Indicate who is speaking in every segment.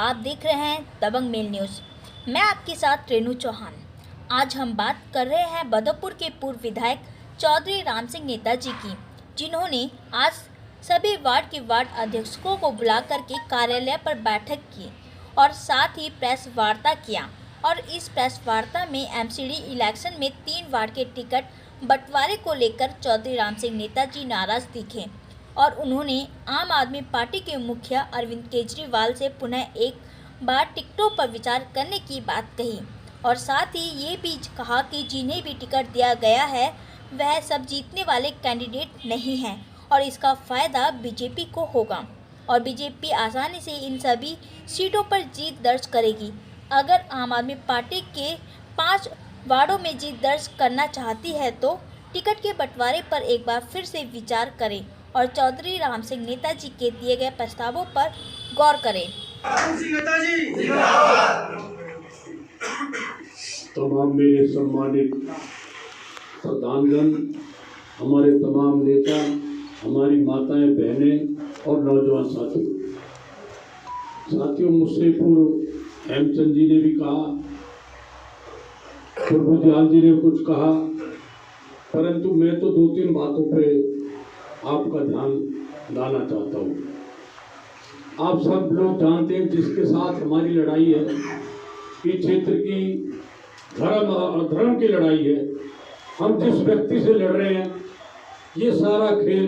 Speaker 1: आप देख रहे हैं दबंग मेल न्यूज़। मैं आपके साथ रेणु चौहान। आज हम बात कर रहे हैं बदरपुर के पूर्व विधायक चौधरी राम सिंह नेताजी की, जिन्होंने आज सभी वार्ड के वार्ड अध्यक्षों को बुला करके कार्यालय पर बैठक की और साथ ही प्रेस वार्ता किया। और इस प्रेस वार्ता में एमसीडी इलेक्शन में 3 वार्ड के टिकट बंटवारे को लेकर चौधरी राम सिंह नेताजी नाराज दिखे और उन्होंने आम आदमी पार्टी के मुखिया अरविंद केजरीवाल से पुनः एक बार टिकटों पर विचार करने की बात कही और साथ ही ये भी कहा कि जिन्हें भी टिकट दिया गया है वह सब जीतने वाले कैंडिडेट नहीं हैं और इसका फ़ायदा बीजेपी को होगा और बीजेपी आसानी से इन सभी सीटों पर जीत दर्ज करेगी। अगर आम आदमी पार्टी के 5 वार्डों में जीत दर्ज करना चाहती है तो टिकट के बंटवारे पर एक बार फिर से विचार करें और चौधरी राम सिंह नेताजी के दिए गए प्रस्तावों पर गौर करें।
Speaker 2: तमाम मेरे सम्मानित प्रधानगण, हमारे तमाम नेता, हमारी माताएं, बहनें और नौजवान साथियों, मुझसे पूर्व हेमचंद जी ने भी कहा, प्रभुदयाल जी ने कुछ कहा, परंतु मैं तो 2-3 बातों पे आपका ध्यान लाना चाहता हूँ। आप सब लोग जानते हैं जिसके साथ हमारी लड़ाई है, इस क्षेत्र की धर्म और अधर्म की लड़ाई है। हम जिस व्यक्ति से लड़ रहे हैं, ये सारा खेल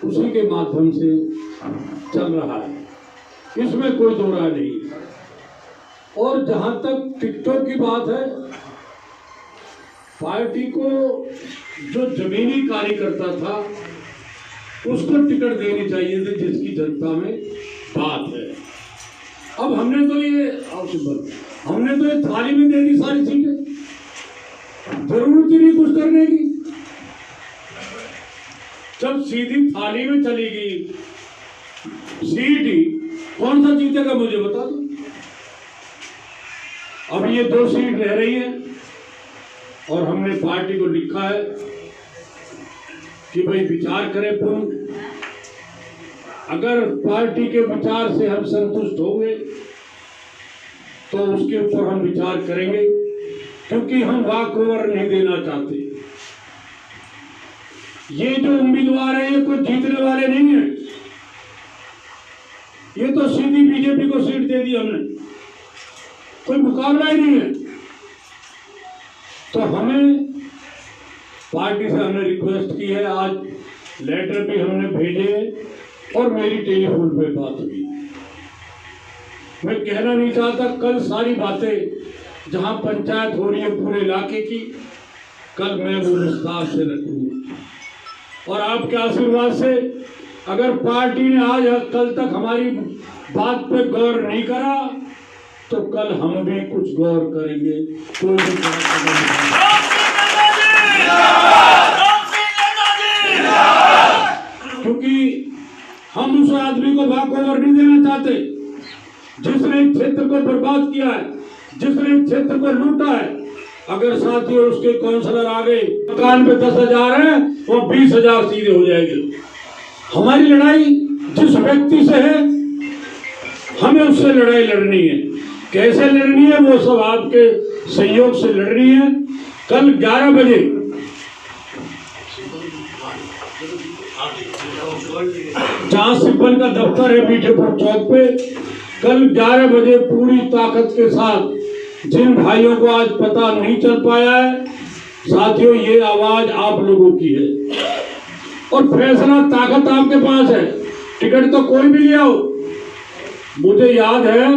Speaker 2: उसी के माध्यम से चल रहा है, इसमें कोई दो राय नहीं। और जहाँ तक टिकटों की बात है, पार्टी को जो जमीनी कार्यकर्ता था उसको टिकट देनी चाहिए थी, जिसकी जनता में बात है। अब हमने तो ये थाली में दे दी सारी सीटें, जरूरत ही नहीं कुछ करने की। जब सीधी थाली में चली गई सीट ही, कौन सा जीतेगा मुझे बता दो। अब ये 2 सीट रह रही है और हमने पार्टी को लिखा है कि भाई विचार करें पूर्ण। अगर पार्टी के विचार से हम संतुष्ट होंगे तो उसके ऊपर हम विचार करेंगे, क्योंकि हम वॉक ओवर नहीं देना चाहते। ये जो उम्मीदवार है ये कोई जीतने वाले नहीं है, ये तो सीधी बीजेपी को सीट दे दी हमने, कोई मुकाबला ही नहीं है। तो हमें पार्टी से हमने रिक्वेस्ट की है, आज लेटर भी हमने भेजे और मेरी टेलीफोन पे बात हुई। मैं कहना नहीं चाहता, कल सारी बातें जहां पंचायत हो रही है पूरे इलाके की, कल मैं वो विस्तार से रखूंगा। और आपके आशीर्वाद से अगर पार्टी ने आज कल तक हमारी बात पे गौर नहीं करा तो कल हम भी कुछ गौर करेंगे। कोई क्योंकि हम उस आदमी को वॉक ओवर नहीं देना चाहते जिसने क्षेत्र को बर्बाद किया है, जिसने क्षेत्र को लूटा है। अगर साथियों उसके काउंसलर आ गए, मकान पे 10,000 है, वो 20,000 सीधे हो जाएंगे। हमारी लड़ाई जिस व्यक्ति से है, हमें उससे लड़ाई लड़नी है। कैसे लड़नी है वो सब आपके सहयोग से लड़नी है। कल 11 बजे जहां सिब्बल का दफ्तर है मीठेपुर चौक पे, कल 11 बजे पूरी ताकत के साथ, जिन भाइयों को आज पता नहीं चल पाया है, साथियों ये आवाज आप लोगों की है और फैसला ताकत आपके पास है। टिकट तो कोई भी ले आओ। मुझे याद है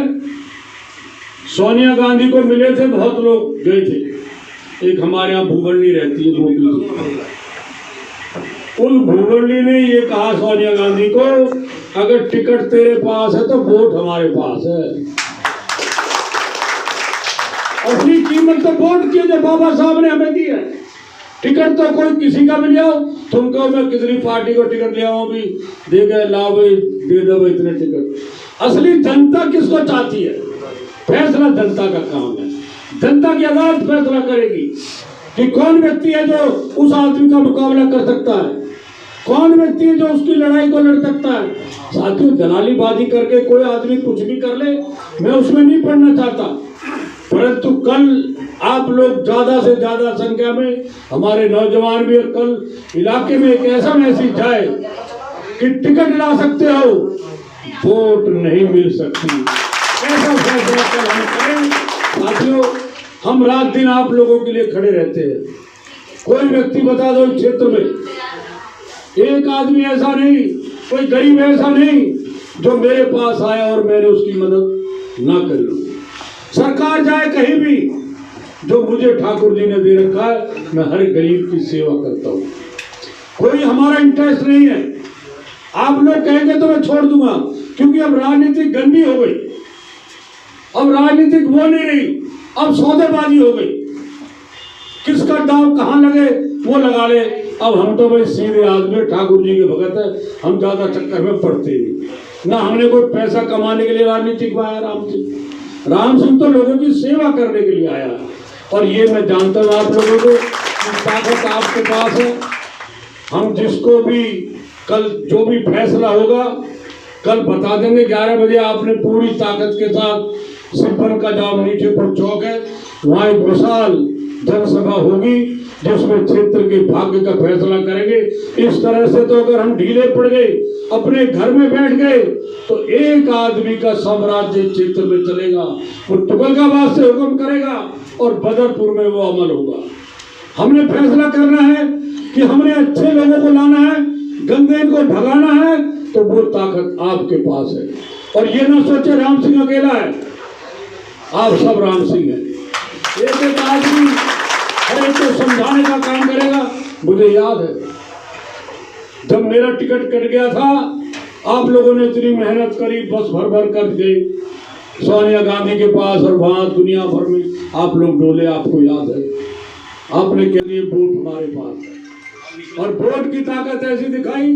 Speaker 2: सोनिया गांधी को मिले थे, बहुत लोग गए थे। एक हमारे यहाँ भूगर्णी रहती है, उन भूगर्णी ने ये कहा सोनिया गांधी को, अगर टिकट तेरे पास है तो वोट हमारे पास है। असली कीमत तो वोट की जो बाबा साहब ने हमें दी है। टिकट तो कोई किसी का भी ले आओ, तुमको मैं कितनी पार्टी को टिकट ले आओ, भी दे गए, लाओ भाई, दे दो इतने टिकट। असली जनता किसको चाहती है? फैसला जनता का काम है। जनता की आवाज फैसला करेगी कि कौन व्यक्ति है जो उस आदमी का मुकाबला कर सकता है। कौन व्यक्ति है जो उसकी लड़ाई को लड़ सकता है? साथियों, दलालीबाजी करके कोई आदमी कुछ भी कर ले, मैं उसमें नहीं पढ़ना चाहता, परंतु कल आप लोग ज्यादा से ज्यादा संख्या में, हमारे नौजवान भी, और कल इलाके में एक ऐसा मैसेज जाए कि टिकट ला सकते हो, वोट नहीं मिल सकती, ऐसा फैसला कल हम करें। साथियों, हम रात दिन आप लोगों के लिए खड़े रहते हैं। कोई व्यक्ति बता दो इस क्षेत्र में, एक आदमी ऐसा नहीं, कोई गरीब ऐसा नहीं जो मेरे पास आया और मैंने उसकी मदद ना कर लूं। सरकार जाए कहीं भी, जो मुझे ठाकुर जी ने दे रखा है, मैं हर गरीब की सेवा करता हूं। कोई हमारा इंटरेस्ट नहीं है। आप लोग कहेंगे तो मैं छोड़ दूंगा, क्योंकि अब राजनीति गंदी हो गई, अब राजनीतिक वो नहीं रही, अब सौदेबाजी हो गई। किसका दाव कहाँ लगे वो लगा ले। अब हम तो भाई सीधे आदमी, ठाकुर जी के भगत है, हम ज्यादा चक्कर में पड़ते नहीं ना। हमने कोई पैसा कमाने के लिए राजनीतिक में आया। राम सिंह तो लोगों की सेवा करने के लिए आया, और ये मैं जानता हूँ आप लोगों को, ताकत आपके पास है। हम जिसको भी कल जो भी फैसला होगा कल बता देंगे। 11 बजे आपने पूरी ताकत के साथ सिंपल का जहाँ नीचे पर चौक है, वहाँ एक विशाल जनसभा होगी जिसमें क्षेत्र के भाग्य का फैसला करेंगे। इस तरह से तो अगर हम ढीले पड़ गए, अपने घर में बैठ गए, तो एक आदमी का साम्राज्य क्षेत्र में चलेगा। वो तुगलकाबाद से हुक्म करेगा और बदरपुर में वो अमल होगा। हमने फैसला करना है कि हमने अच्छे लोगों को लाना है, गंदे को भगाना है, तो वो ताकत आपके पास है। और ये ना सोचे राम सिंह अकेला है, आप सब राम सिंह हैं। एक एक आदमी हर एक को समझाने का काम करेगा। मुझे याद है जब मेरा टिकट कट गया था, आप लोगों ने इतनी मेहनत करी, बस भर भर कर गई सोनिया गांधी के पास, और वहां दुनिया भर में आप लोग डोले, आपको याद है। आपने कह लिए वोट हमारे पास है, और वोट की ताकत ऐसी दिखाई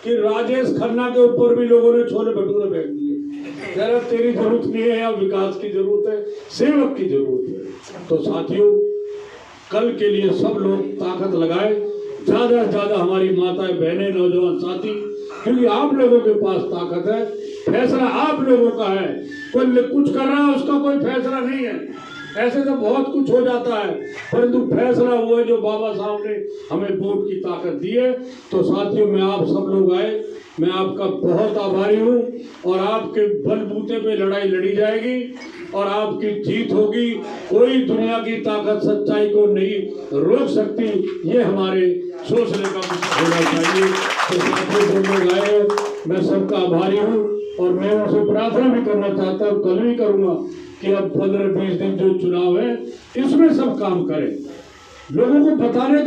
Speaker 2: कि राजेश खन्ना के ऊपर भी लोगों ने छोले भटूरे फेंक दिए। जरा तेरी जरूरत नहीं है, या विकास की जरूरत है, सेवक की जरूरत है। तो साथियों, कल के लिए सब लोग ताकत लगाए, ज्यादा से ज्यादा हमारी माताएं, बहनें, नौजवान साथी, क्योंकि आप लोगों के पास ताकत है, फैसला आप लोगों का है। कोई कुछ कर रहा है उसका कोई फैसला नहीं है। ऐसे तो बहुत कुछ हो जाता है, परंतु फैसला वो है जो बाबा साहब ने हमें वोट की ताकत दी है। तो साथियों, मैं आप सब लोग आए, मैं आपका बहुत आभारी हूँ, और आपके बलबूते पे लड़ाई लड़ी जाएगी और आपकी जीत होगी। कोई दुनिया की ताकत सच्चाई को नहीं रोक सकती, ये हमारे सोचने का विषय होना चाहिए। तो साथियों, जो लोग आए, मैं सबका आभारी हूँ, और मैं उनसे प्रार्थना भी करना चाहता हूँ, कल भी करूँगा, कि अब 15-20 दिन जो चुनाव है इसमें सब काम करें, लोगों को बताने